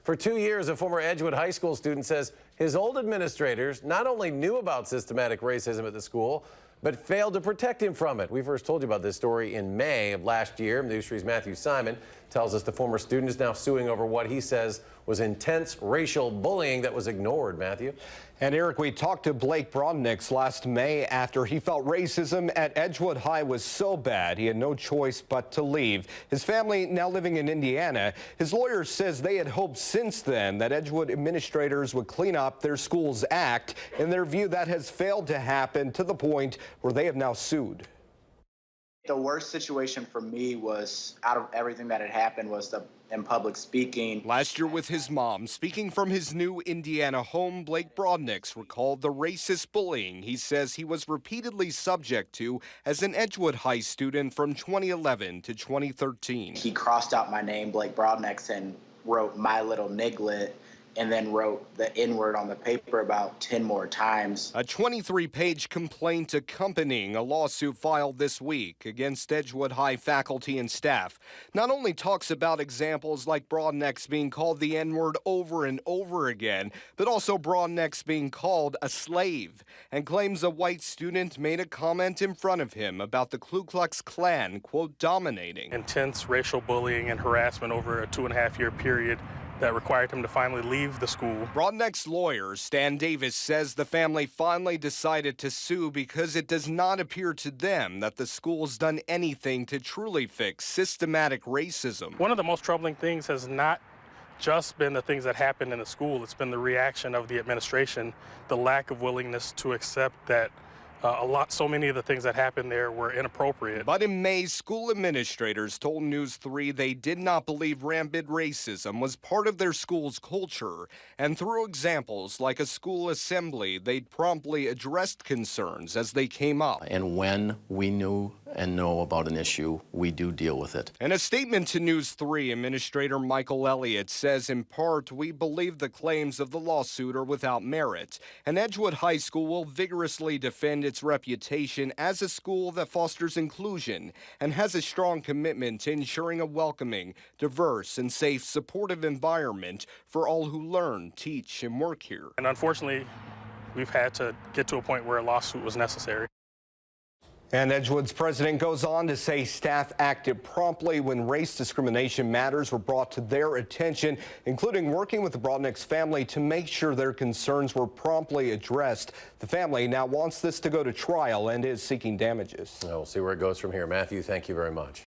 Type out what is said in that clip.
For 2 years, a former Edgewood High School student says his old administrators not only knew about systematic racism at the school, but failed to protect him from it. We first told you about this story in May of last year. News 3's Matthew Simon tells us the former student is now suing over what he says was intense racial bullying that was ignored. Matthew? And Eric, we talked to Blake Brodniks last May after he felt racism at Edgewood High was so bad he had no choice but to leave. His family now living in Indiana. His lawyer says they had hoped since then that Edgewood administrators would clean up their school's act. In their view, that has failed to happen to the point where they have now sued. The worst situation for me was, out of everything that had happened, was the in public speaking. Last year with his mom, speaking from his new Indiana home, Blake Brodniks recalled the racist bullying he says he was repeatedly subject to as an Edgewood High student from 2011 to 2013. He crossed out my name, Blake Brodniks, and wrote "my little niglet," and then wrote the N-word on the paper about 10 more times. A 23-page complaint accompanying a lawsuit filed this week against Edgewood High faculty and staff not only talks about examples like Brodniks being called the N-word over and over again, but also Brodniks being called a slave, and claims a white student made a comment in front of him about the Ku Klux Klan, quote, dominating. Intense racial bullying and harassment over a 2.5-year period that required him to finally leave the school. Brodniks' lawyer, Stan Davis, says the family finally decided to sue because it does not appear to them that the school's done anything to truly fix systematic racism. One of the most troubling things has not just been the things that happened in the school. It's been the reaction of the administration, the lack of willingness to accept that so many of the things that happened there were inappropriate. But in May, school administrators told News 3 they did not believe rampant racism was part of their school's culture. And through examples like a school assembly, they promptly addressed concerns as they came up. And when we knew and know about an issue, we do deal with it. In a statement to News 3, Administrator Michael Elliott says, in part, we believe the claims of the lawsuit are without merit, and Edgewood High School will vigorously defend its reputation as a school that fosters inclusion and has a strong commitment to ensuring a welcoming, diverse, and safe, supportive environment for all who learn, teach, and work here. And unfortunately, we've had to get to a point where a lawsuit was necessary. And Edgewood's president goes on to say staff acted promptly when race discrimination matters were brought to their attention, including working with the Brodniks family to make sure their concerns were promptly addressed. The family now wants this to go to trial and is seeking damages. We'll see where it goes from here. Matthew, thank you very much.